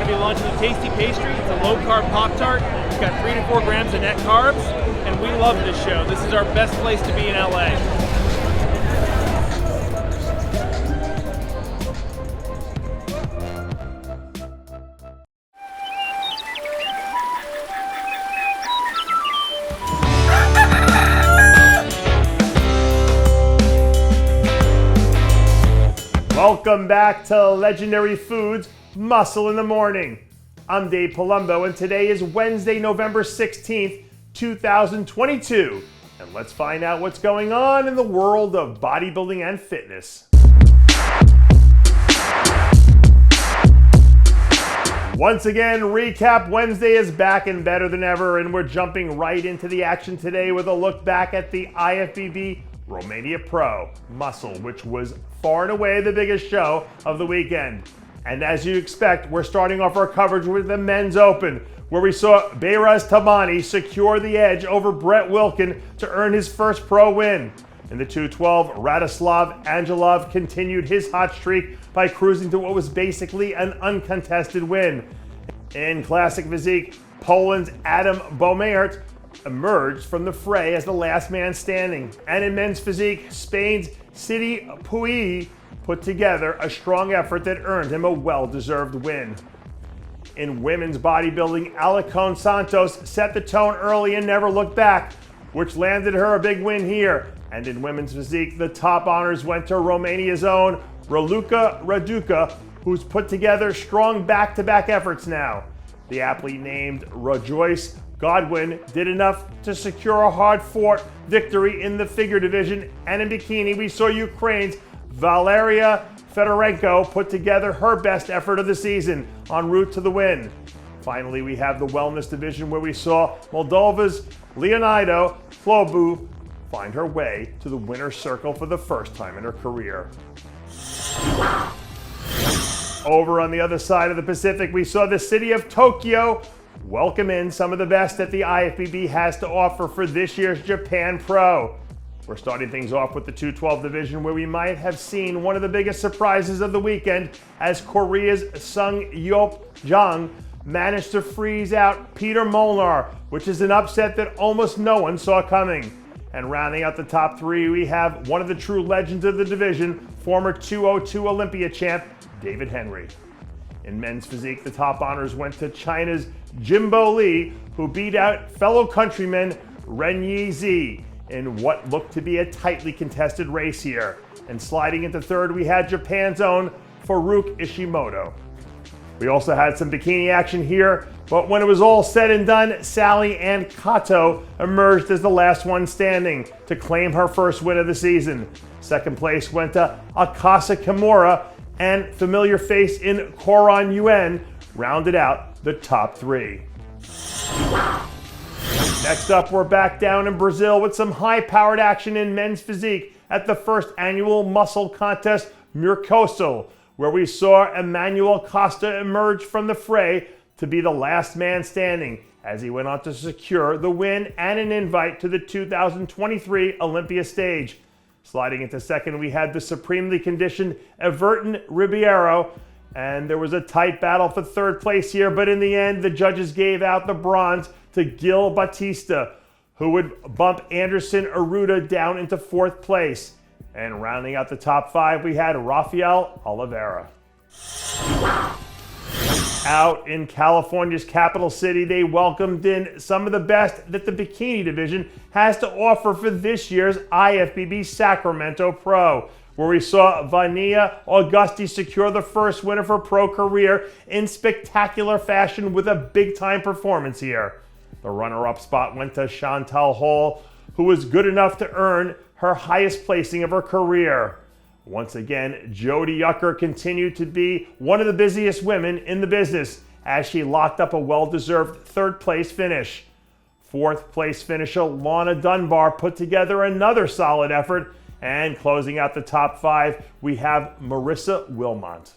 going to be launching a tasty pastry. It's a low-carb Pop-Tart. It's got 3 to 4 grams of net carbs, and we love this show. This is our best place to be in LA. Welcome back to Legendary Foods, Muscle in the Morning. I'm Dave Palumbo, and today is Wednesday, November 16th, 2022. And let's find out what's going on in the world of bodybuilding and fitness. Once again, Recap Wednesday is back and better than ever, and we're jumping right into the action today with a look back at the IFBB Romania Pro Muscle, which was far and away the biggest show of the weekend. And as you expect, we're starting off our coverage with the Men's Open, where we saw Behrooz Tabani secure the edge over Brett Wilkin to earn his first pro win. In the 212, Radoslav Angelov continued his hot streak by cruising to what was basically an uncontested win. In Classic Physique, Poland's Adam Beaumaert emerged from the fray as the last man standing. And in Men's Physique, Spain's Sidi Pouy put together a strong effort that earned him a well-deserved win. In Women's Bodybuilding, Alicón Santos set the tone early and never looked back, which landed her a big win here. And in Women's Physique, the top honors went to Romania's own Raluca Raduca, who's put together strong back-to-back efforts now. The athlete named Rejoice Godwin did enough to secure a hard-fought victory in the figure division, and in bikini we saw Ukraine's Valeria Fedorenko put together her best effort of the season en route to the win. Finally, we have the wellness division where we saw Moldova's Leonido Flobu find her way to the winner's circle for the first time in her career. Over on the other side of the Pacific, we saw the city of Tokyo welcome in some of the best that the IFBB has to offer for this year's Japan Pro. We're starting things off with the 212 division, where we might have seen one of the biggest surprises of the weekend as Korea's Sung Yeop Jang managed to freeze out Peter Molnar, which is an upset that almost no one saw coming. And rounding out the top three, we have one of the true legends of the division, former 202 Olympia champ, David Henry. In Men's Physique, the top honors went to China's Jimbo Lee, who beat out fellow countryman Ren Yi in what looked to be a tightly contested race here. And sliding into third, we had Japan's own Farouk Ishimoto. We also had some bikini action here, but when it was all said and done, Sally Ann Kato emerged as the last one standing to claim her first win of the season. Second place went to Akasa Kimura, and familiar face in Koran Yuen rounded out the top three. Next up, we're back down in Brazil with some high-powered action in Men's Physique at the first annual muscle contest Mercosul, where we saw Emmanuel Costa emerge from the fray to be the last man standing as he went on to secure the win and an invite to the 2023 Olympia stage. Sliding into second, we had the supremely conditioned Everton Ribeiro, and there was a tight battle for third place here, but in the end, the judges gave out the bronze to Gil Batista, who would bump Anderson Arruda down into fourth place. And rounding out the top five, we had Rafael Oliveira. Out in California's capital city, they welcomed in some of the best that the bikini division has to offer for this year's IFBB Sacramento Pro, where we saw Vania Augusti secure the first win of her pro career in spectacular fashion with a big-time performance here. The runner-up spot went to Chantal Hall, who was good enough to earn her highest placing of her career. Once again, Jody Yucker continued to be one of the busiest women in the business as she locked up a well-deserved third-place finish. Fourth-place finisher Lana Dunbar put together another solid effort, and closing out the top five, we have Marissa Wilmont.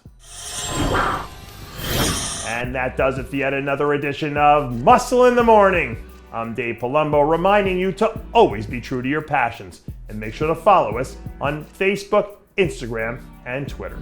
And that does it for yet another edition of Muscle in the Morning. I'm Dave Palumbo, reminding you to always be true to your passions, and make sure to follow us on Facebook, Instagram, and Twitter.